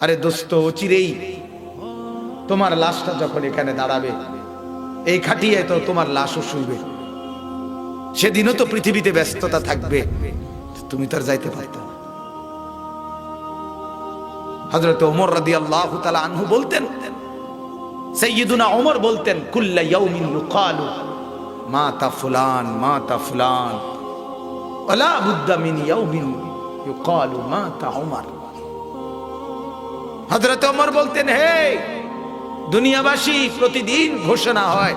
আরে দোস্ত, চিরেই তোমার লাশটা যখন এখানে দাঁড়াবে, এই খাটিয়ায় তো তোমার লাশও শুইবে। সেদিনও তো পৃথিবীতে ব্যস্ততা থাকবে, তুমি তো আর যাইতে পারত না। হযরত ওমর রাদিয়াল্লাহু তাআলা আনহু বলতেন, সাইয়্যিদুনা ওমর বলতেন, কুল্লা ইয়াউমিন ইউকালু মাতা ফুলান মাতা ফুলান ওয়ালা বুদ্দা মিন ইয়াউমিন ইউকালু মাতা ওমর। হযরত ওমর বলতেন, হে দুনিয়াবাসী, প্রতিদিন ঘোষণা হয়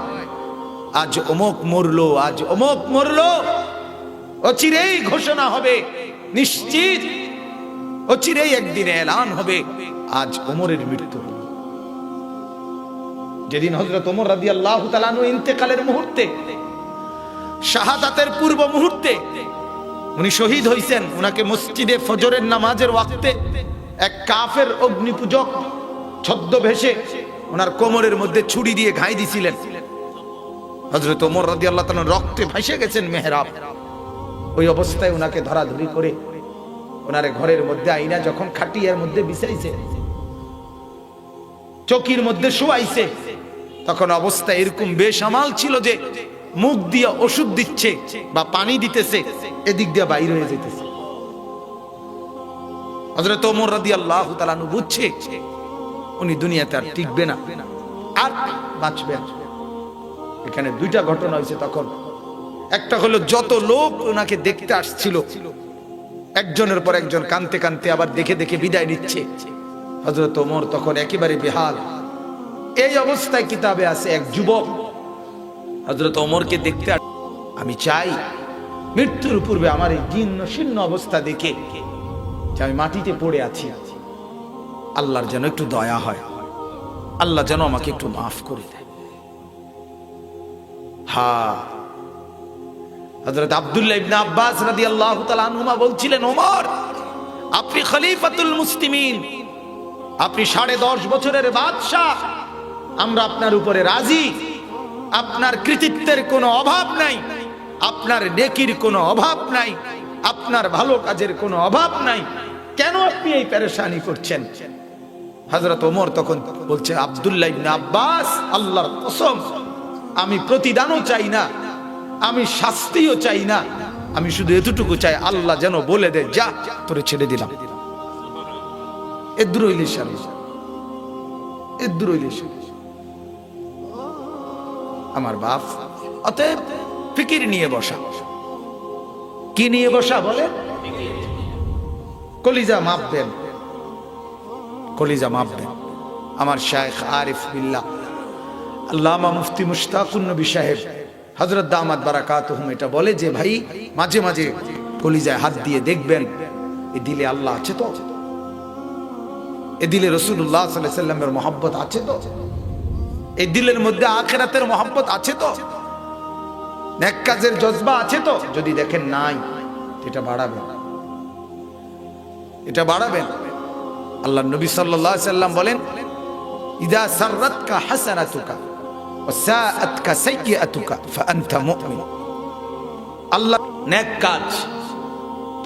আজ অমুক মরলো, আজ অমুক মরলো। অচিরেই ঘোষণা হবে, নিশ্চিত অচিরেই একদিন এলান হবে আজ ওমরের মৃত্যু হলো। যেদিন হযরত ওমর রাদিয়াল্লাহু তাআলা আনহু ইন্তেকালের মুহূর্তে, শাহাদাতের পূর্ব মুহূর্তে উনি শহীদ হইছেন, উনাকে মসজিদে ফজরের নামাজের ওয়াক্তে এক কাফের অগ্নিপূজক ছদ্মবেশে ওনার কোমরের মধ্যে ছুরি দিয়ে ঘাই দিছিলেন। হযরত ওমর রাদিয়াল্লাহু তাআলা রক্তে ভাসে গেছেন মেহরাব। ওই অবস্থায় ওনাকে ধরাধরি করে ওনারে ঘরের মধ্যে আইনা যখন খাটিয়ার মধ্যে বিছাইছে, চকির মধ্যে শোয়াইছে, তখন অবস্থা এরকম বেসামাল ছিল যে মুখ দিয়ে ওষুধ দিচ্ছে বা পানি দিতেছে, এদিক দিয়ে বাইরে হয়ে যেতেছে। হযরত ওমর রাদিয়াল্লাহু তাআলা বুঝছে উনি দুনিয়াতে আর টিকবে না, আর বাঁচবে না। এখানে দুইটা ঘটনা হয়েছে তখন। একটা হলো, যত লোক ওনাকে দেখতে আসছিল একজনের পর একজন কানতে কানতে আবার দেখে দেখে বিদায় নিচ্ছে। হযরত ওমর তখন একেবারে বেহাল। এই অবস্থায় কিতাবে আছে এক যুবক হযরত ওমরকে দেখতে, আমি চাই মৃত্যুর পূর্বে আমার এই জীর্ণ শীর্ণ অবস্থা দেখে যে আমি মাটিতে পড়ে আছি, আল্লাহর যেন একটু দয়া হয়, আল্লাহ যেন আমাকে একটু মাফ করে দেয়। হ্যাঁ, হযরত আব্দুল্লাহ ইবনে আব্বাস রাদিয়াল্লাহু তাআলা আনহুমা বলছিলেন, ওমর আপনি খলিফাতুল মুসলিমিন, আপনি 10.5 বছরের বাদশা, আমরা আপনার উপরে রাজি। আপনার কৃতিত্বের কোনো অভাব নাই, আপনার নেকির কোনো অভাব নাই, আপনার ভালো কাজের কোনো অভাব নাই, কেন আপনি এই পেরেশানি করছেন? হযরত ওমর তখন বলছে, আব্দুল্লাহ ইবনে আব্বাস, আল্লাহর কসম, আমি প্রতিদানও চাই না, আমি শাস্তিও চাই না, আমি শুধু এতটুকু চাই আল্লাহ যেন বলে দেয়, যা তোরে ছেড়ে দিলাম। আমার বাপ। অতএব ফিকির নিয়ে বসা। কি নিয়ে বসা বলে? কলিজা মাপবেন, কলিজা মাপবেন। আমার শায়েখ আরিফ বিল্লাহ আল্লামা মুফতি মুশতাকুন নবী সাহেব হযরত দামাত বারাকাতুহুম এটা বলে যে, ভাই মাঝে মাঝে কলিজায় হাত দিয়ে দেখবেন এই দিলে আল্লাহ আছে তো, এই দিলে রাসূলুল্লাহ সাল্লাল্লাহু আলাইহি ওয়াসাল্লামের মহব্বত আছে তো, এই দিলের মধ্যে আখিরাতের মহব্বত আছে তো, নেক কাজের জজবা আছে তো। যদি দেখেন নাই, এটা বাড়াবেন, এটা বাড়াবেন। আল্লাহর নবী সাল্লাল্লাহু আলাইহি ওয়াসাল্লাম বলেন, ইদা সাররাতকা হাসানাতুকা ওয়া সাআতকা সাইয়্যাতুকা ফাআনতা মুমিন। আল্লাহ নেক কাজ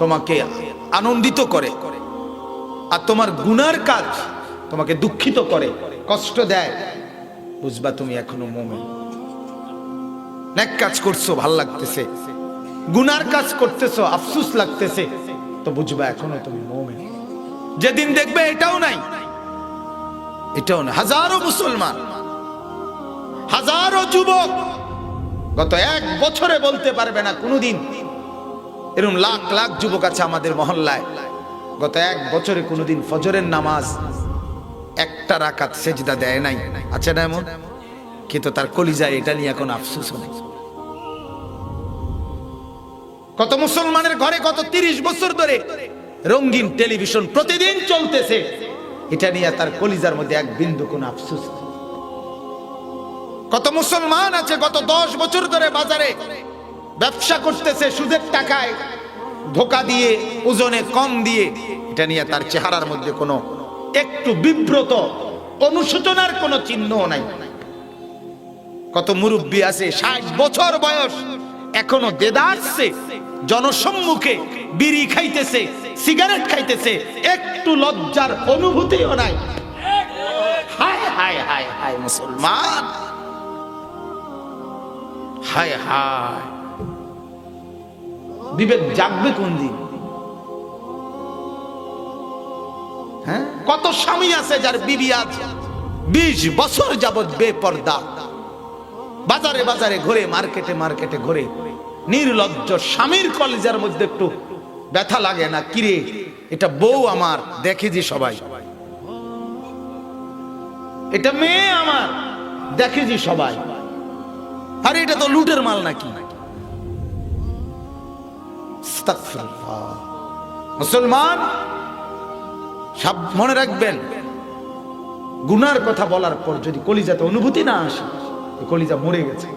তোমাকে আনন্দিত করে আর তোমার গুনার কাজ তোমাকে দুঃখিত করে, কষ্ট দেয়, বুঝবা তুমি এখনো মুমিন। নেক কাজ করছো ভাল লাগতেছে, গুনার কাজ করতেছো আফসোস লাগতেছে, তো বুঝবা এখনো তুমি মুমিন। যেদিন দেখবে এটাও নাই, এটাও না, হাজারো মুসলমান, হাজারো যুবক গত 1 বছরে বলতে পারবে না কোনোদিন, এরকম লাখ লাখ যুবক আছে আমাদের মহল্লায়, গত 1 বছরে কোনোদিন ফজরের নামাজ একটা রাকাত সেজদা দেয় নাই। আছে না এমন? কিন্তু তার কলিজায় এটা নিয়ে এখন আফসোস নেই। কত মুসলমানের ঘরে গত 30 বছর ধরে রঙিন টেলিভিশন প্রতিদিন চলতেছে, এটা নিয়ে তার কলিজার মধ্যে এক বিন্দু কোনো আফসোস নেই। কত মুসলমান আছে গত 10 বছর ধরে বাজারে ব্যবসা করতেছে সুদের টাকায়, ধোকা দিয়ে, ওজনে কম দিয়ে, এটা নিয়ে তার চেহারার মধ্যে কোনো একটু বিব্রত, অনুশোচনার কোনো চিহ্নও নাই। কত মুরব্বী আছে 60 বছর বয়স, এখনো দেদারছে, জনসম্মুখে বিড়ি খাইতেছে, সিগারেট খাইতেছে, একটু লজ্জার অনুভূতিও নাই। হায় হায় হায় হায় মুসলমান, হায় হায়, বিবেক জাগবে কোন দিন? হ্যাঁ, কত স্বামী আছে যার বিবি আজ 20 বছর যাবৎ বেপর্দা, বাজারে বাজারে ঘুরে, মার্কেটে মার্কেটে ঘুরে, নির্লজ্জ স্বামীর কলিজার মধ্যে একটু ব্যথা লাগে না? কিরে, এটা বউ আমার, দেখে যে সবাই, এটা মেয়ে আমার, দেখে যে সবাই, আরে এটা তো লুটের মাল নাকি? মুসলমান সব মনে রাখবেন, গুনার কথা বলার পর যদি কলিজাতে অনুভূতি না আসে, কলিজা মরে গেছে।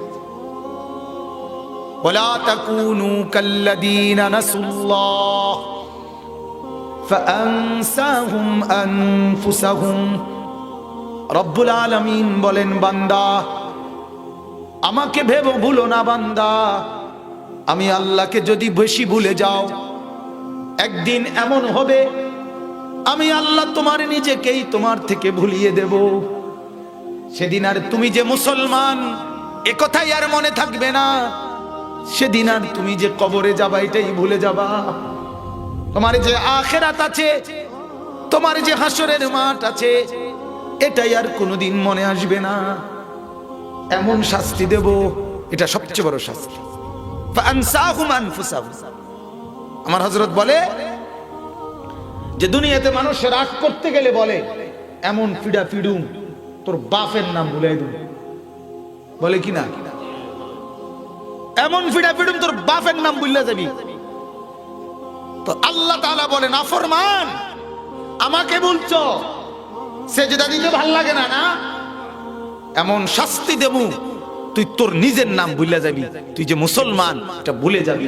ওয়ালা তাকুনু কাল্লাযীনা নাসুল্লাহ ফাআনসাহুম আনফুসাহুম। রব্বুল আলামিন বলেন, বান্দা আমাকে ভেবো ভুলো না বান্দা, আমি আল্লাহকে যদি বেশি ভুলে যাও, একদিন এমন হবে আমি আল্লাহ তোমার নিজেকেই তোমার থেকে ভুলিয়ে দেব। সেদিন আর তুমি যে মুসলমান এ কথাই আর মনে থাকবে না, সেদিন আর তুমি যে কবরে যাবা এটাই ভুলে যাবা। তোমার যে আখিরাত আছে, তোমার যে হাসরের মাঠ আছে, এটাই আর কোনোদিন মনে আসবে না। এমন শাস্তি দেব, এটা সবচেয়ে বড় শাস্তি। ফাআনসাহুম আনফুসাহুম। আমার হযরত বলে যে দুনিয়াতে মানুষ রাগ করতে গেলে বলে, এমন ফিডা ফিডুম তোর বাপের নাম ভুলাই দেব, বলে কি না? এমন ফিডা ফিডুম তোর বাপের নাম ভুলে যাবি। তো আল্লাহ তাআলা বলেন, নাফরমান আমাকে বলছো, সেজদা দিতে ভাল লাগে না? না, এমন শাস্তি দেব তুই তোর নিজের নাম ভুলে যাবি, তুই যে মুসলমান এটা ভুলে যাবি।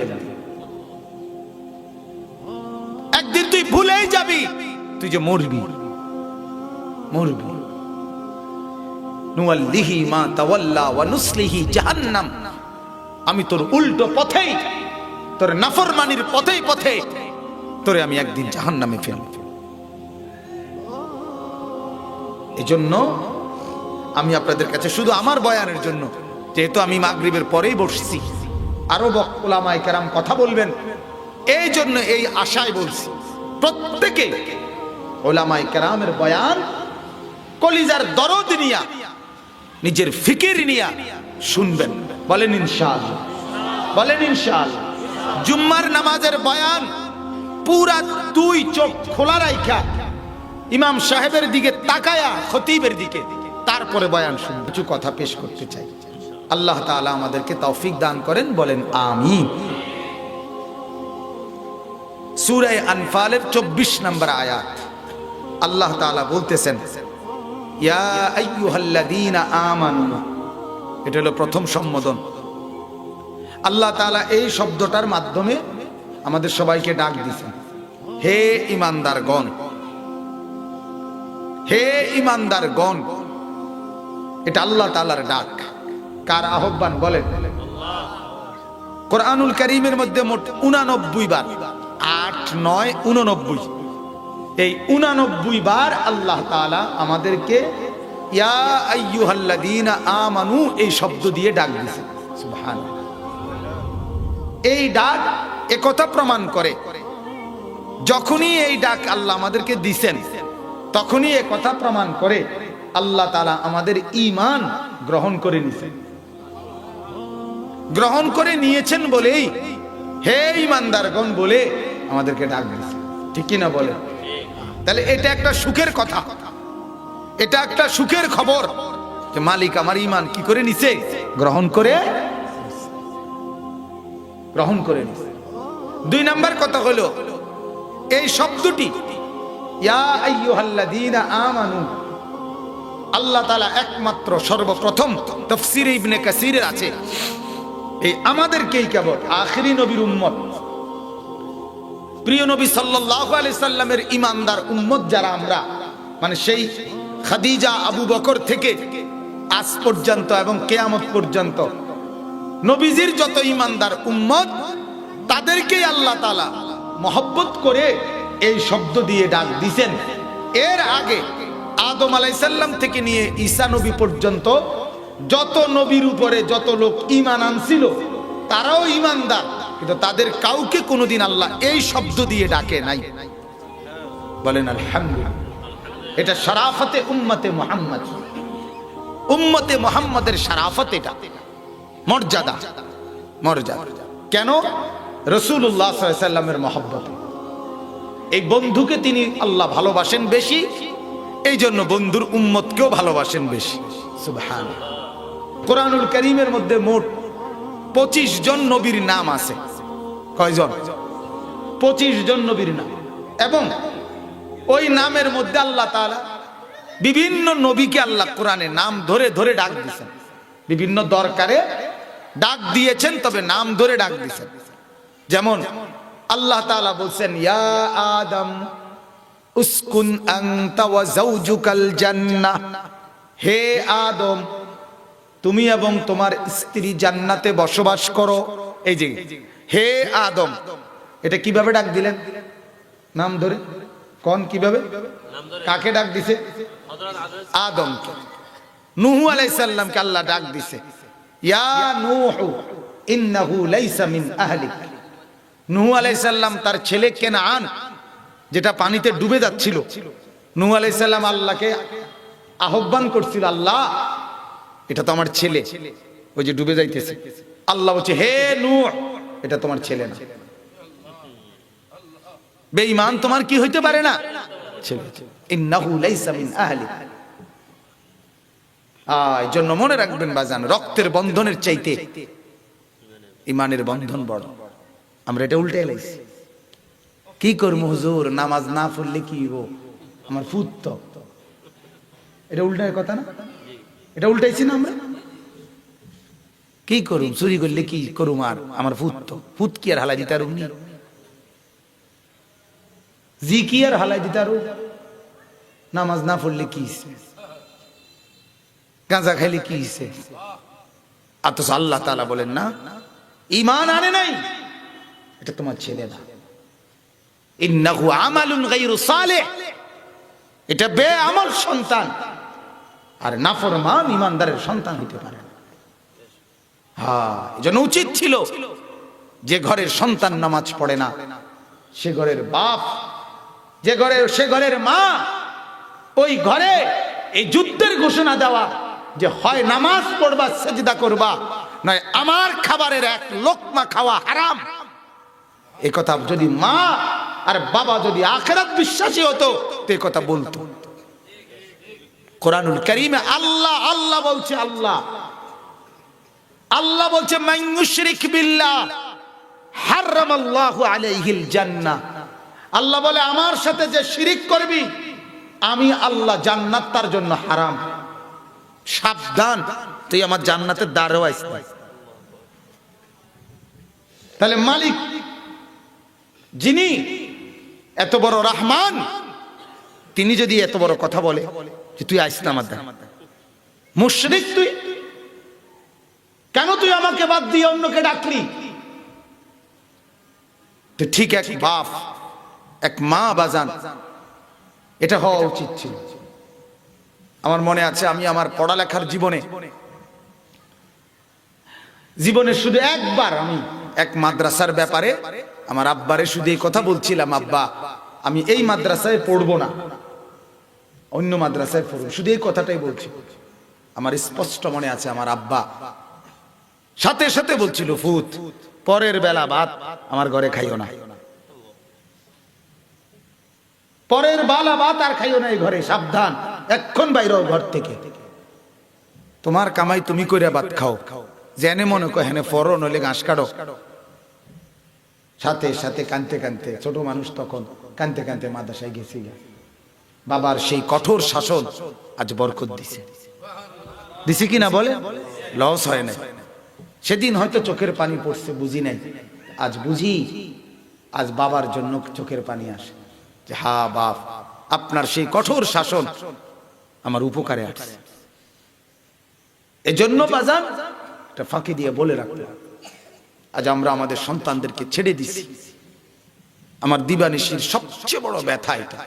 একদিন তুই ভুলেই যাবি তুই যে মরবি, মরবি। নুওয়াল্লিহি মা তাওয়াল্লা ওয়া নুসলিহি জাহান্নাম। আমি তোর উল্টো পথেই, তোর নাফরমানির পথেই পথে তোরে আমি একদিন জাহান্নামে ফেলব। এজন্য আমি আপনাদের কাছে শুধু আমার বয়ানের জন্য, যেহেতু আমি মাগরিবের পরেই বসছি, আরো ওলামায়ে কেরাম কথা বলবেন, এই জন্য এই আশায় বলছি, প্রত্যেকে ওলামায়ে কেরামের বয়ান কলিজার দরদ নিয়া, নিজের ফিকির নিয়া শুনবেন। বলেন ইনশাআল্লাহ, বলেন ইনশাআল্লাহ। জুম্মার নামাজের বয়ান পুরা 2 চোখ খোলা রাখা ইমাম সাহেবের দিকে তাকায়া, খতিবের দিকে, তারপরে বয়ান শুনবেন। কিছু কথা পেশ করতে চাই, আল্লাহ তাআলা আমাদেরকে তৌফিক দান করেন, বলেন আমিন। সূরা আনফালের 24 নম্বর আয়াত আল্লাহ তাআলা বলতেছেন, ইয়া আইয়ুহাল্লাযীনা আমানু। এটা হলো প্রথম সম্বোধন। আল্লাহ তাআলা এই শব্দটার মাধ্যমে আমাদের সবাইকে ডাক দিয়েছেন, হে ঈমানদারগণ, হে ঈমানদারগণ। এটা আল্লাহ তাআলার ডাক। কার আহ্বান বলেন? কোরআনুল কারীমের মধ্যে মোট 89 বার, 8, 9, 89, এই 89 বার আল্লাহ তাআলা আমাদেরকে ইয়া আইয়ুহাল্লাযীনা আমানু এই শব্দ দিয়ে ডাক দিয়েছেন। সুবহানাল্লাহ। এই ডাক একথা প্রমাণ করে, যখনই এই ডাক আল্লাহ আমাদেরকে দিয়েছেন, তখনই একথা প্রমাণ করে আল্লাহ তাআলা আমাদের ঈমান গ্রহণ করে নিয়েছেন। গ্রহণ করে নিয়েছেন বলেই হে ঈমানদারগণ বলে আমাদেরকে ডাক দিয়েছেন। ঠিক কি না বলে? তাহলে এটা একটা সুখের কথা, এটা একটা সুখের খবর যে মালিক আমার ঈমান কি করে নিছে? গ্রহণ করে, গ্রহণ করে নিছে। 2 নাম্বার কথা হলো, এই শব্দটি ইয়া আইয়ুহাল্লাযীনা আমানু, আল্লাহ তাআলা একমাত্র সর্বপ্রথম তাফসীরে ইবনে কাসিরের আছে, এই আমাদেরকেই কেবল আখিরি নবীর উম্মত, প্রিয় নবী সাল্লাল্লাহু আলাইহি সাল্লামের ঈমানদার উম্মত যারা আমরা, মানে সেই খাদিজা, আবু বকর থেকে আজ পর্যন্ত এবং কিয়ামত পর্যন্ত নবীজির যত ঈমানদার উম্মত, তাদেরকেই আল্লাহ তাআলা মহব্বত করে এই শব্দ দিয়ে ডাক দিছেন। এর আগে আদম আলাইহিস সালাম থেকে নিয়ে ঈসা নবী পর্যন্ত যত নবীর উপরে যত লোক ঈমান আনছিল তারাও ঈমানদার, কিন্তু তাদের কাউকে কোনোদিন আল্লাহ এই শব্দ দিয়ে ডাকে নাই। বলেন আলহামদুলিল্লাহ। এটা শরাফতে উম্মতে মুহাম্মদ, উম্মতে মুহাম্মাদের শরাফত, এটা মর্যাদা। মর্যাদা কেন? রাসূলুল্লাহ সাল্লাল্লাহু আলাইহি ওয়াসাল্লামের মহব্বতে। এই বন্ধুকে তিনি আল্লাহ ভালোবাসেন বেশি, এই জন্য বন্ধুর উম্মতকেও ভালোবাসেন বেশি। সুবহানাল্লাহ। কোরআনুল কারীমের মধ্যে মোট 25 জন নবীর নাম আছে। কয়জন? 25 জন নবীর নাম। এবং ওই নামের মধ্যে আল্লাহ তাআলা বিভিন্ন নবীকে আল্লাহ কোরআনে নাম ধরে ধরে ডাক দিয়েছেন, বিভিন্ন দরকারে ডাক দিয়েছেন, তবে নাম ধরে ডাক দিয়েছেন। যেমন আল্লাহ তাআলা বলছেন, ইয়া আদম উসকুন আনতা ওয়া যাওজুকাল জান্নাহ, হে আদম তুমি এবং তোমার স্ত্রী জান্নাতে বসবাস করো। এই যে হে আদম, এটা কিভাবে ডাক দিলেন? নাম ধরে। কোন কিভাবে? কাকে ডাক দিছে? আদমকে। নূহ আলাইহিস সালামকে আল্লাহ ডাক দিছে, ইয়া নূহ ইন্নাহু লাইসা মিন আহলিক। নূহ আলাইহিস সালাম তার ছেলে কেনান, যেটা পানিতে ডুবে যাচ্ছিল, নূহ আলাইহিস সালাম আল্লাহকে আহ্বান করছিল, আল্লাহ এটা তো আমার ছেলে, ওই যে ডুবে যাইতেছে। আল্লাহ বলছে, হে নূহ এটা তোমার ছেলে না, বেঈমান তোমার কি হইতে পারে না? ছেলে। ইন্নাহু লাইসা মিন আহলিক। এই জন্য মনে রাখবেন বাজান, রক্তের বন্ধনের চাইতে ইমানের বন্ধন বড়। আমরা এটা উল্টে লাইছি। কি করবো হুজুর, নামাজ না পড়লে কি হইব, আমার ফুত তো। এটা উল্টার কথা না? এটা উল্টাইছি না আমরা? কি করুম, চুরি করলে কি করুম, আর আমার ফুত তো। ফুত কি আর হালাই দিতার উনি? জি কি আর হালাই দিতার? নামাজ না পড়লে কি হইছে, গাঁজা খাইলে কি হইছে? অথচ আল্লাহ তাআলা বলেন না, ঈমান আনে নাই, এটা তোমার ছেলে না। ইন্নাহু আমালুন গায়রু সালিহ, এটা বেআমল সন্তান। আর নাফরমান ঈমানদারের সন্তান হইতে পারে না। এজন্য উচিত ছিল যে ঘরের সন্তান নামাজ পড়ে না, সে ঘরের বাপ, সে ঘরের মা, ওই ঘরে এই যুদ্ধের ঘোষণা দেওয়া যে হয় নামাজ পড়বা, সেজদা করবা, নয় আমার খাবারের এক লোকমা খাওয়া হারাম। এই কথা যদি মা আর বাবা যদি আখিরাত বিশ্বাসী হতো তো এই কথা বলতো। কোরআনুল কারীমে আল্লাহ আল্লাহ বলছে, আল্লাহ বলছে, মান ইউশরিক বিল্লাহ হারামাল্লাহু আলাইহিল জান্নাহ। আল্লাহ বলে, আমার সাথে যে শিরিক করবি আমি আল্লাহ জান্নাত তার জন্য হারাম। সাবধান, তুই আমার জান্নাতের দ্বারে আইস না। তাহলে মালিক যিনি এত বড় রহমান, তিনি যদি এত বড় কথা বলে যে তুই আইস না আমার দ্বারে, মুশরিক তুই, কেন তুই আমাকে বাদ দিয়ে অন্যকে ডাকলি? তো ঠিক এক বাপ এক মা বাজান, এটা হওয়া উচিত ছিল। আমার মনে আছে, আমি আমার পড়ালেখার জীবনে শুধু একবার আমি এক মাদ্রাসার ব্যাপারে আমার আব্বারে শুধু এই কথা বলছিলাম, আব্বা আমি এই মাদ্রাসায় পড়বো না, অন্য মাদ্রাসায় পড়বো, শুধু এই কথাটাই বলছি। আমার স্পষ্ট মনে আছে, আমার আব্বা সাথে সাথে বলছিল, ফুত পরের বেলা ভাত আমার ঘরে খাইও না, পরের বেলা ভাত আর খাইও না এই ঘরে, সাবধান, এক্ষণ বাইরে ঘর থেকে, তোমার কামাই তুমি করে ভাত খাও, জেনে মনে কো হেনে ফরো নইলে ঘাস কাটো। সাথে সাথে কানতে কানতে, ছোট মানুষ তখন, কানতে কানতে মাদ্রাসায় গেছি। বাবার সেই কঠোর শাসন আজ বরকত দিছে কিনা বলে? লস হয় না। সেদিন হয়তো চোখের পানি পড়ছে, বুঝি নাই, আজ বুঝি। আজ বাবার জন্য চোখের পানি আসে যে হা বাপ, আপনার সেই কঠোর শাসন আমার উপকারে আসছে। এজন্য বাজান এটা ফাঁকি দিয়ে বলে রাখলাম, আজ আমরা আমাদের সন্তানদেরকে ছেড়ে দিছি, আমার দিবানিশির সবচেয়ে বড় ব্যথা এটা।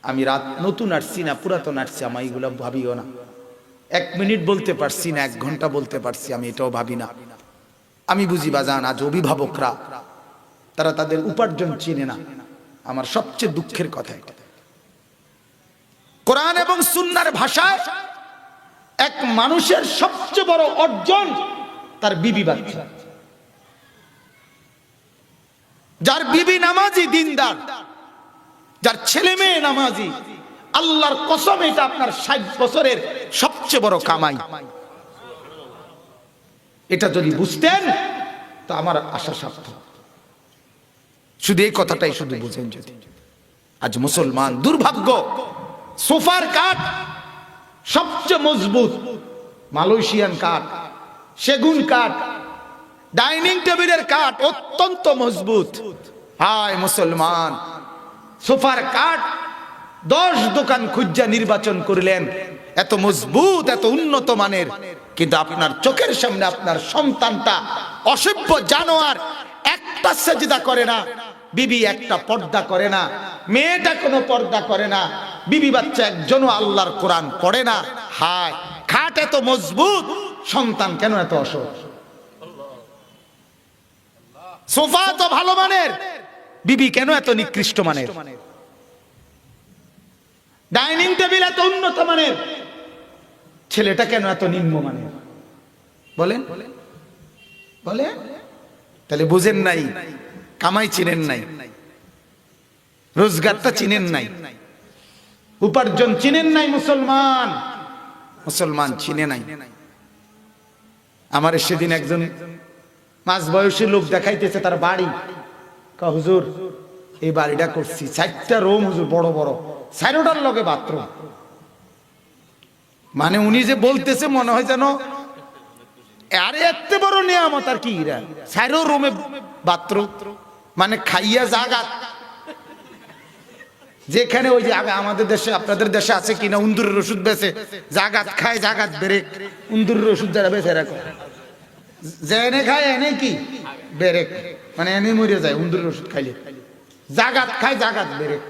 আমি রাত নতুন আসছি না পুরাতন আসছি, আমি এগুলো ভাবিও না। 1 মিনিট বলতে পারছি না, 1 ঘন্টা বলতে পারছি, আমি এটাও ভাবি না। আমি বুঝি বাজান আজ অভিভাবকরা তারা তাদের উপার্জন চিনে না। আমার সবচেয়ে দুঃখের কথা এটা। কোরআন এবং সুন্নাহর ভাষায় এক মানুষের সবচেয়ে বড় অর্জন তার বিবি বাচ্চা। যার বিবি নামাজি দিনদার, যার ছেলে মেয়ে নামাজি, আল্লাহর কসম এটা আপনার 60 বছরের সবচেয়ে বড় কামাই। এটা যদি বুঝতেন তো আমার আশা সার্থক। শুধু এই কথাটাই শুধু বুঝেন যদি। আজ মুসলমান দুর্ভাগ্য, সোফার কাঠ সবচেয়ে মজবুত মালয়েশিয়ান কাঠ, সেগুন কাঠ, ডাইনিং টেবিলের কাঠ অত্যন্ত মজবুত। হায় মুসলমান, সোফার কাঠ 10 দোকান খুঁজা নির্বাচন করলেন, এত মজবুত এত উন্নত মানের, কিন্তু আপনার চোখের সামনে আপনার সন্তানটা অসভ্য জানোয়ার, একটা সেজদা করে না, বিবি একটা পর্দা করে না, মেয়েটা কোনো পর্দা করে না, বিবি বাচ্চা একজনও আল্লাহর কোরআন পড়ে না। হায়, খাট এত মজবুত, সন্তান কেন এত অসৎ? সোফা তো ভালো মানের, বিবি কেন এত নিকৃষ্ট মানের? ডাইনিং টেবিল এত উন্নত মানের, ছেলেটা কেন এত নিম্ন মানের? বলেন বলেন। তাহলে বুঝেন নাই, কামাই চিনেন নাই, রোজগারটা চিনেন নাই, উপার্জন চিনেন নাই। মুসলমান মুসলমান চিনে নাই। আমার সেদিন একজন মাঝ বয়সী লোক দেখাইতেছে তার বাড়ি। হুজুর এই বাড়িটা করছি, 4টা রুম হুজুর, বড় বড়, 4টার লগে বাথরুম। মানে উনি যে বলতেছে মনে হয় যেন আরে এত বড় নিয়ামত আর কি, 4 রুমে বাথরুম, মানে খাইয়া জাগাত। যেখানে ওই যে আমাদের দেশে আপনাদের দেশে আছে কিনা উন্দুরের ওষুধ বেচে, জাগাত খায় জাগাত বেরেক, উন্দুরের ওষুধ যারা বেচে রাখো, যে এনে খায় এনে কি বেরেক, মানে এনে মরে যায় উন্দুরের ওষুধ খাইলে, জাগাত খায় জাগাত বেরেক।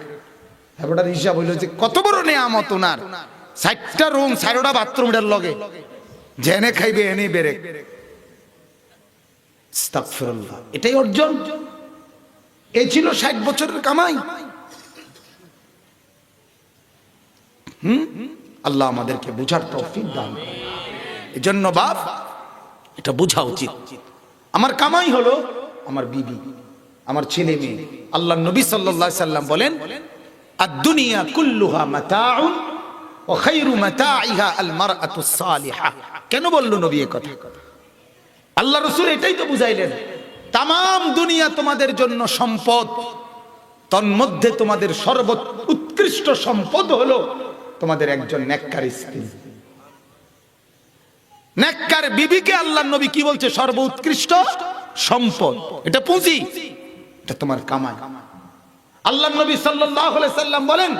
এবার হিসাব হইল যে কত বড় নিয়ামত ওনার, 4টা রুম 4টা বাথরুমের লগে, যে এনে খাইবে এনে বেরেক। আস্তাগফিরুল্লাহ, এটাই অর্জন? এই ছিল 60 বছরের কামাই? আল্লাহ আমাদেরকে বুঝার তৌফিক দান করেন। এজন্য বাপ এটা বোঝা উচিত, আমার কামাই হলো আমার বিবি, আমার ছেলে মেয়ে। আল্লাহ নবী সাল্লাল্লাহু আলাইহি সাল্লাম বলেন, আদ-দুনিয়া কুল্লুহা মাতাউন ওয়া খায়রু মাতাইহা আল মারআতু সালিহা। কেন বলল নবী এই কথা? আল্লাহ রাসূল এটাই তো বুঝাইলেন, তামাম দুনিয়া তোমাদের জন্য সম্পদ, তন্মধ্যে তোমাদের সর্বোৎকৃষ্ট সম্পদ হলো তোমাদের একজন নেককার স্ত্রী। নেককার বিবিকে আল্লাহ নবী কি বলছে? সর্বোৎকৃষ্ট সম্পদ, এটা পুঁজি, এটা তোমার কামাই। আল্লাহ নবী সাল্লাল্লাহু আলাইহি সাল্লাম বলেন,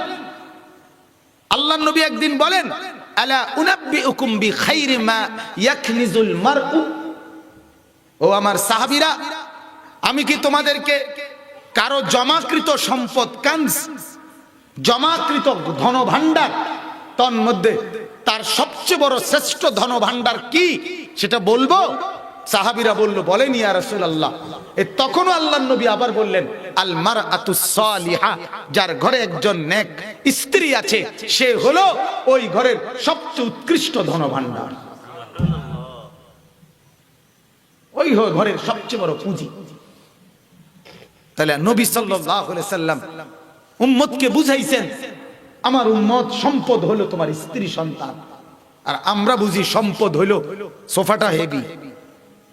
আল্লাহ নবী একদিন বলেন, আলা উনাব্বিউকুম বিখাইরি মা ইয়াকনিজুল মারউ। ও আমার সাহাবীরা, আমি কি তোমাদেরকে কারো জমাকৃত সম্পদ, কানজ, জমাকৃত ধনভাণ্ডার, তন্মধ্যে তার সবচেয়ে বড় শ্রেষ্ঠ ধনভাণ্ডার কি সেটা বলবো? সাহাবীরা বলল, বলেন ইয়া রাসূলুল্লাহ। তখনও আল্লাহর নবী আবার বললেন, আল মারআতুস সালিহা, যার ঘরে একজন নেক স্ত্রী আছে সে হলো ওই ঘরের সবচেয়ে উৎকৃষ্ট ধনভাণ্ডার, ওই ঘরের সবচেয়ে বড় পুঁজি। তাহলে নবী সাল্লাল্লাহু আলাইহি সাল্লাম উম্মতকে বুঝাইছেন, আমার উম্মত সম্পদ হলো তোমার স্ত্রী সন্তান। আর আমরা বুঝি সম্পদ হলো সোফাটা হেভি,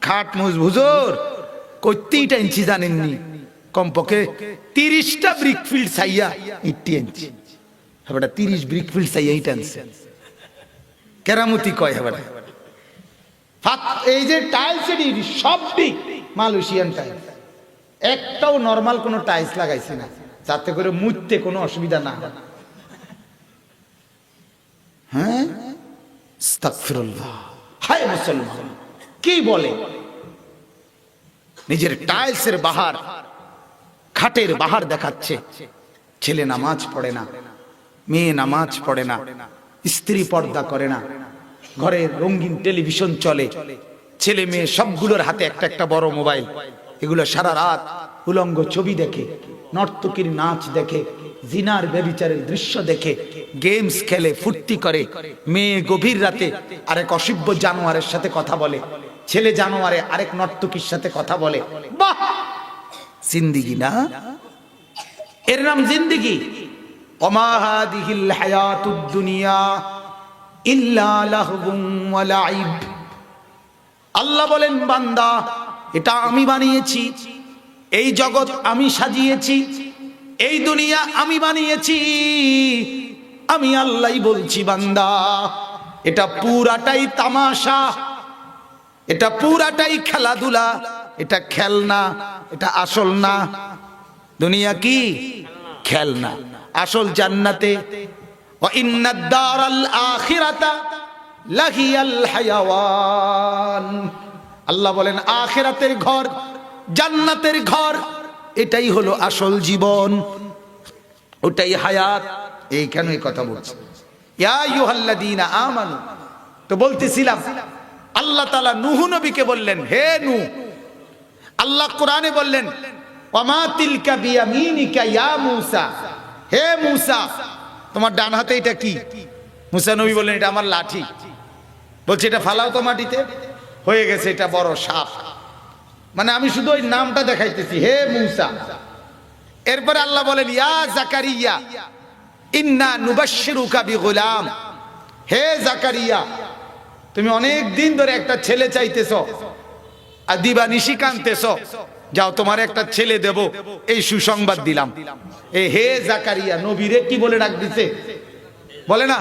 খাট মজবুজোর, কইতেইটা ইঞ্চি জানেননি, কমপক্ষে 30টা ব্রিকফিল্ড চাইয়া 80 ইঞ্চি, হেবাটা 30 ব্রিকফিল্ড চাইয়া 8 আনছে, কেরামতি কয় হেবাটা। এই যে টাইলস এটি সবটি মালয়েশিয়ান টাইলস, একটাও নরমাল কোনো টাইলস লাগাইছে না, যাতে করে মুছতে কোনো অসুবিধা না হয়। হ্যাঁ, আস্তাগফিরুল্লাহ। হায় মুসলমান, কি বলে নিজের টাইলসের বাহার খাটের বাহার দেখাচ্ছে। ছেলে নামাজ পড়ে না, মেয়ে নামাজ পড়ে না, স্ত্রী পর্দা করে না, ঘরে রঙিন টেলিভিশন চলে, ছেলে মেয়ে সবগুলোর হাতে একটা একটা বড় মোবাইল, এগুলো সারা রাত উলঙ্গ ছবি দেখে, নর্তকীর নাচ দেখে, জিনার ব্যভিচারের দৃশ্য দেখে, গেমস খেলে, ফুর্তি করে। মেয়ে গভীর রাতে আরেক অসভ্য জানোয়ারের সাথে কথা বলে, ছেলে জানোয়ারে আরেক নর্তকীর সাথে কথা বলে। বাহ, জিন্দেগি না? এর নাম জিন্দেগি। ওমা হাদিহিল হায়াতুদ দুনিয়া ইল্লা লাহবুন ওয়া লাইব। আল্লাহ বলেন, বান্দা, এটা আমি বানিয়েছি, এই জগৎ আমি সাজিয়েছি, এই দুনিয়া আমি বানিয়েছি, আমি আল্লাহই বলছি বান্দা, এটা পুরাটাই তামাশা, এটা পুরাটাই খেলাধুলা, এটা খেলনা, এটা আসল না। দুনিয়া কি? খেলনা। আসল জান্নাতে ওয়া ইন্নাদ দারাল আখিরাতা লাহিয়াল হায়াওয়ান। আল্লাহ বলেন, আখিরাতের ঘর, জান্নাতের ঘর, এটাই হলো আসল জীবন, ওটাই হায়াত। এই কেন এই কথা বলছি? ইয়া আইয়ুহাল্লাযীনা আমানু। তো বলতেছিলাম, আল্লাহ তাআলা নূহ নবীকে বললেন, হে নূহ। আল্লাহ কোরআনে বললেন, ওয়ামা তিলকা বিয়ামিনিকা ইয়া মূসা। হে মূসা, তোমার ডান হাতে এটা কি? মূসা নবী বললেন, এটা আমার লাঠি। বলছে, এটা ফালাও তো মাটিতে। হয়ে গেছে এটা বড় সাপ। মানে আমি শুধু ওই নামটা দেখাইতেছি, হে মূসা। এরপরে আল্লাহ বলেন, ইয়া জাকারিয়া ইন্না নুবাশশিরুকা বিগুলাম। হে জাকারিয়া, তুমি অনেক দিন ধরে একটা ছেলে চাইতেছো আর দিবানিশি কাঁদতেছো, যাও তোমার একটা ছেলে দেব, এই সুসংবাদ দিলাম। এই হে জাকারিয়া, নবীরে কি বলে ডাক দিতে? বলে না?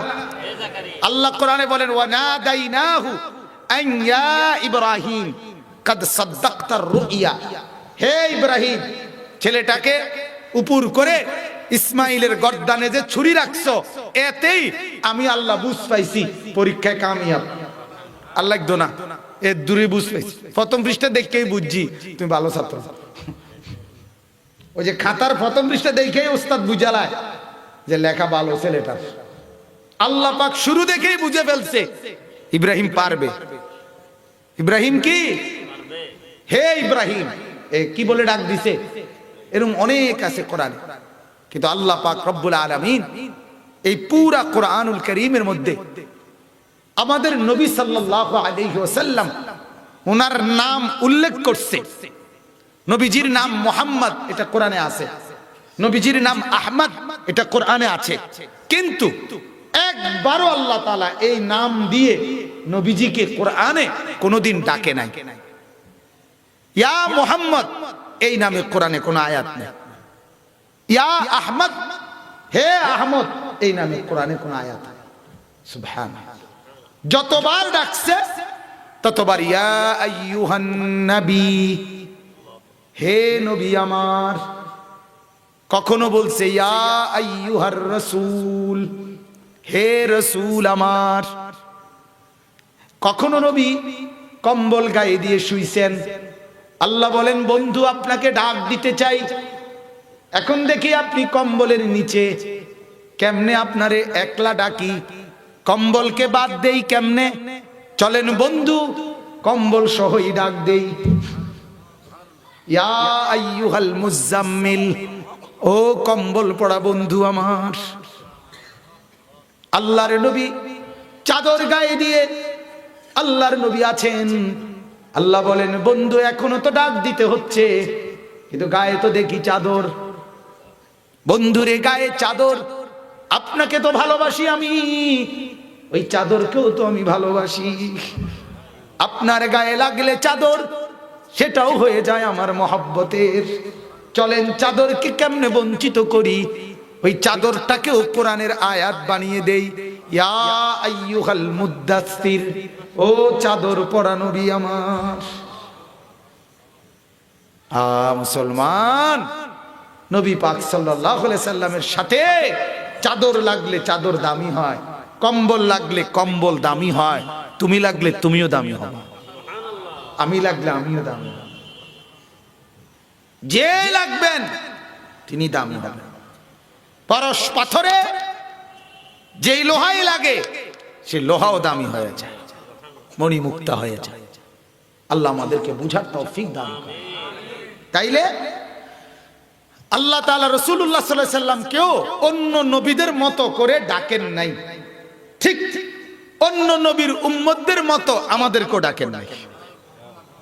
আল্লাহ কোরআনে বলেন, ওয়া নাদাইনাহু আন ইয়া ইব্রাহিম কাদ সাদ্দাকতার রুইয়া। হে ইব্রাহিম, ছেলেটাকে উপর করে ইসমাইলের গর্দানে যে ছুরি রাখছো, এতেই আমি আল্লাহ বুঝ পাইছি পরীক্ষায় কামিয়াব। আল্লাহ একদো না, এর দূরে বুঝ পাইছি। প্রথম পৃষ্ঠা দেখেই বুঝছি তুমি ভালো ছাত্র। ওই যে খাতার প্রথম পৃষ্ঠা দেখেই ওস্তাদ বুঝালায় যে লেখা ভালো ছেলেটার। আল্লাহ পাক শুরু দেখেই বুঝে ফেলছে ইব্রাহিম পারবে। ইব্রাহিম কি? হে ইব্রাহিম, কি বলে ডাক দিছে? এরকম অনেক আছে কোরআনে। কিন্তু আল্লাহ পাক রব্বুল আলামিন এই পুরা কোরআনুল কারীমের মধ্যে আমাদের নবী সাল্লাল্লাহু আলাইহি ওয়াসাল্লাম ওনার নাম উল্লেখ করছে। নবীজির নাম মুহাম্মদ, এটা কোরআনে আছে। নবীজির নাম আহমদ, এটা কোরআনে আছে। কিন্তু একবারও আল্লাহ তাআলা এই নাম দিয়ে নবীজিকে কোরআনে কোনোদিন ডাকে নাই। ইয়া মুহাম্মদ এই নামে কোরআনে কোনো আয়াত নেই। ইয়া আহমদ, হে আহমদ এই নামে কোরআনে কোনো আয়াত নেই। সুবহানাল্লাহ। যতবার ডাকছে ততবার ইয়া আইয়ুহান নবী, হে নবী আমার। কখনো বলছে ইয়া আইয়ুহার রাসূল, হে রাসূল আমার। কখনো নবী কম্বল গায়ে দিয়ে শুইছেন, আল্লাহ বলেন, বন্ধু আপনাকে ডাক দিতে চাই। এখন দেখি আপনি কম্বলের নিচে, কেমনে আপনারে একলা ডাকি, কম্বলকে বাদ দেই কেমনে? চলেন বন্ধু কম্বল সহই ডাক দেই। ইয়া আইয়ুহাল মুজাম্মিল, ও কম্বল পড়া বন্ধু আমার। আল্লাহর নবী চাদর গায়ে দিয়ে আল্লাহর নবী আছেন। আল্লাহ বলেন, বন্ধু এখনো তো ডাক দিতে হচ্ছে, কিন্তু গায়ে তো দেখি চাদর। বন্ধুরে গায়ে চাদর, আপনাকে তো ভালোবাসি আমি, ওই চাদরকেও তো আমি ভালোবাসি। আপনার গায়ে লাগলে চাদর, সেটাও হয়ে যায় আমার মহব্বতের। চলেন চাদরকে কেমনে বঞ্চিত করি, ওই চাদরটাকেও কোরআনের আয়াত বানিয়ে দেই। ইয়া আইয়ুহাল মুদ্দাসসির, ও চাদর পরা নবী আমার। মুসলমান, নবী পাক সাল্লাল্লাহু আলাইহি সাল্লামের সাথে চাদর লাগলে চাদর দামি হয়, কম্বল লাগলে কম্বল দামি হয়। তুমি লাগলে তুমিও দামি হবে, আমি লাগলে আমিও দামি। যে লাগবেন তিনি দামি হবেন। পরশ পাথরে যেই লোহাই লাগে সে লোহাও দামি হয়ে যায়, মণিমুক্তা হয়ে যায়। আল্লাহ আমাদেরকে বুঝার তৌফিক দান করেন। তাইলে আল্লাহ তাআলা রাসূলুল্লাহ সাল্লাল্লাহু আলাইহি সাল্লামকেও অন্য নবীদের মতো করে ডাকেন নাই, ঠিক অন্য নবীর উম্মতদের মতো আমাদেরকেও ডাকেন নাই।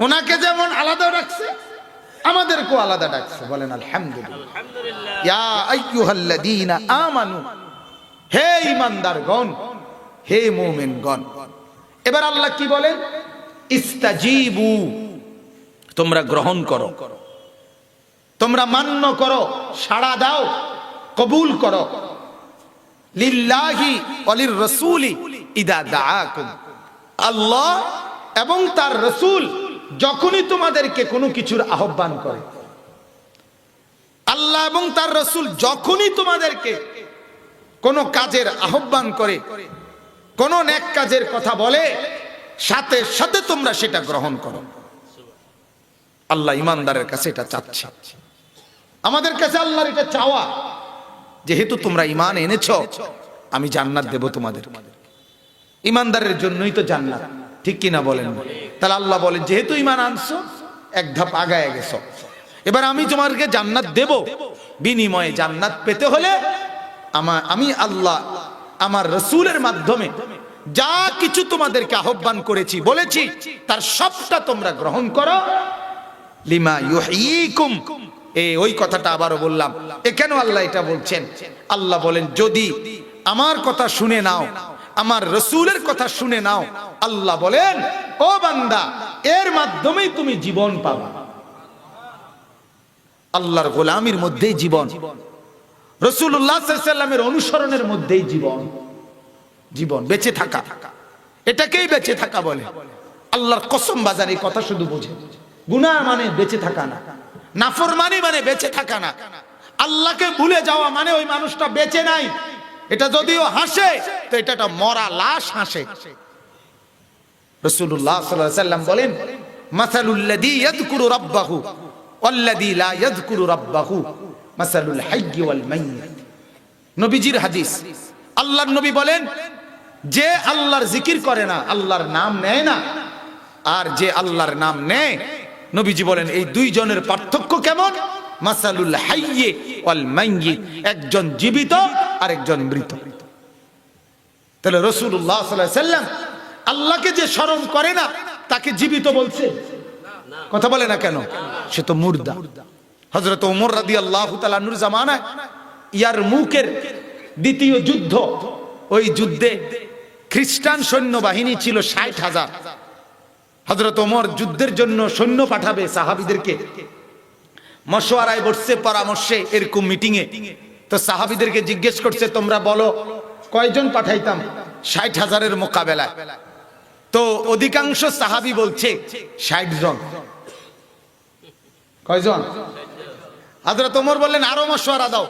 ওনাকে যেমন আলাদা ডাকছে আমাদেরকেও আলাদা ডাকছে। বলেন আলহামদুলিল্লাহ। ইয়া আইয়ুহাল্লাযীনা আমানু, হে ঈমানদারগণ, হে মুমিনগণ। এবার আল্লাহ কি বলেন? ইস্তাজিবু, তোমরা গ্রহণ করো, তোমরা মান্য করো, সাড়া দাও, কবুল করো। লিল্লাহি ওয়ালির রাসূলি ইদা দাআকুম, আল্লাহ এবং তার রাসূল যখনই তোমাদেরকে কোনো কিছুর আহ্বান করে, আল্লাহ এবং তার রাসূল যখনই তোমাদেরকে কোনো কাজের আহ্বান করে, কোনো নেক কাজের কথা বলে, সাথে সাথে তোমরা সেটা গ্রহণ করো। আল্লাহ ইমানদারের কাছে এটা চাচ্ছে, আমাদের কাছে আল্লাহর এটা চাওয়া, যেহেতু তোমরা ঈমান এনেছো আমি জান্নাত দেব তোমাদের। ঈমানদারের জন্যই তো জান্নাত, ঠিক কিনা বলেন? তাহলে আল্লাহ বলেন যেহেতু ঈমান আনছো এক ধাপ আগায় গেছো, এবার আমি তোমাদেরকে জান্নাত দেব। বিনিময়ে জান্নাত পেতে হলে আমি আল্লাহ আমার রাসূলের মাধ্যমে যা কিছু তোমাদেরকে আহ্বান করেছি, বলেছি, তার সবটা তোমরা গ্রহণ করো। লিমা ইউহয়িকুম, ওই কথাটা আবারও বললাম। কেন আল্লাহ এটা বলছেন? আল্লাহ বলেন যদি আমার কথা শুনে নাও, আমার রাসূলের কথা শুনে নাও, আল্লাহ বলেন ও বান্দা এর মাধ্যমেই তুমি জীবন পাবা। আল্লাহর গোলামির মধ্যেই জীবন, রাসূলুল্লাহ সাল্লাল্লাহু আলাইহি ওয়াসাল্লামের অনুসরণের মধ্যেই জীবন। জীবন বেঁচে থাকা, এটাকেই বেঁচে থাকা বলে। আল্লাহর কসম বাজার এই কথা শুধু বোঝে, গুনাহ মানে বেঁচে থাকা না, নাফরমানি মানে বেঁচে থাকা না, আল্লাহকে ভুলে যাওয়া মানে ওই মানুষটা বেঁচে নাই। এটা যদিও হাসে তো এটা একটা মরা লাশ হাসে। রাসূলুল্লাহ সাল্লাল্লাহু আলাইহি ওয়াসাল্লাম বলেন মাসালুল লাযী ইয়াযকুরু রাব্বাহু ওয়াল্লাযী লা ইয়াযকুরু রাব্বাহু মাসালুল হাইয়্যি ওয়াল মাইয়্যিত। নবীজির হাদিস, আল্লাহর নবী বলেন যে আল্লাহর জিকির করে না, আল্লাহর নাম নেয় না, আর যে আল্লাহর নাম নেয়, নবীজি বলেন এই দুইজনের পার্থক্য কেমন? মাসালুল হাইয়্যি ওয়াল মাইয়্যিত, একজন জীবিত আর একজন মৃত। তাহলে রাসূলুল্লাহ সাল্লাল্লাহু আলাইহি ওয়াসাল্লাম আল্লাহকে যে স্মরণ করে না তাকে জীবিত বলছে? কথা বলে না কেন? সে তো মুর্দা। হযরত ওমর রাদিয়াল্লাহু তাআলা আনহুর জামানায় ইয়ারমুকের দ্বিতীয় যুদ্ধ, ওই যুদ্ধে খ্রিস্টান সৈন্যবাহিনী ছিল ৬০,০০০। হযরত ওমর যুদ্ধের জন্য সৈন্য পাঠাবে, সাহাবীদেরকে মশওয়ারায় বসছে, পরামর্শে, এরকম মিটিং এ। তো সাহাবীদেরকে জিজ্ঞেস করছে তোমরা বলো কয়জন পাঠাইতাম ৬০,০০০-এর মোকাবেলায়? তো অধিকাংশ সাহাবী বলছে ৬০ জন। কয়জন? হযরত ওমর বললেন আরো মশওয়ারা দাও।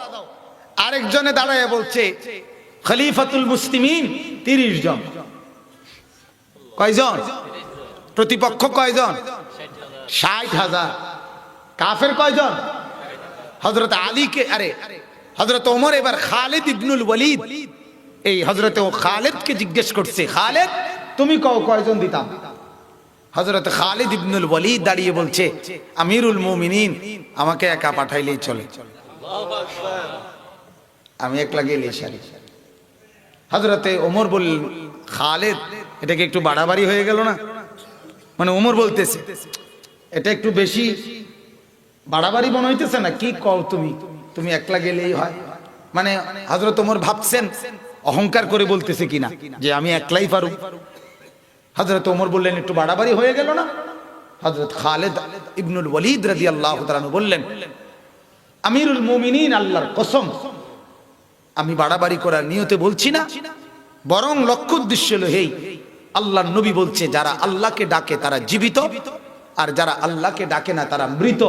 আরেকজনে দাঁড়ায় বলছে খলিফাতুল মুসলিমিন ৩০ জন। কয়জন? প্রতিপক্ষ কয়জন? ৬০,০০০। কাফের কয়জন? হযরত আলীকে, হযরত ওমর এবার খালিদ ইবনুল ওয়ালিদ, এই হযরত খালিদকে জিজ্ঞেস করছে, খালিদ তুমি কও কয়জন দিতাম? হযরত খালিদ ইবনুল ওয়ালিদ দাঁড়িয়ে বলছে আমিরুল মুমিনিন আমাকে একা পাঠাইলেই চলে, আমি একলা গেলেই সারি। হযরতে ওমর বললেন খালিদ এটা কি একটু বাড়াবাড়ি হয়ে গেল না? মানে ওমর বলতেছে এটা একটু বেশি বাড়াবাড়ি মনে হইতেছে না? কি কও তুমি, তুমি একলা গেলেই হয়। মানে হযরত ওমর ভাবছেন অহংকার করে বলতেছে কিনা যে আমি একলাই পারু। হযরত ওমর বললেন একটু বাড়াবাড়ি হয়ে গেল না? হযরত খালিদ ইবনুল ওয়ালিদ রাদিয়াল্লাহু তাআলা বললেন আমিরুল মুমিনিন আল্লাহর কসম আমি বাড়াবাড়ি করার নিয়তে বলছি না, বরং লক্ষ্য উদ্দেশ্য হলো হেই আল্লাহর নবী বলছে যারা আল্লাহকে ডাকে তারা জীবিত, আর যারা আল্লাহকে ডাকে না তারা মৃত।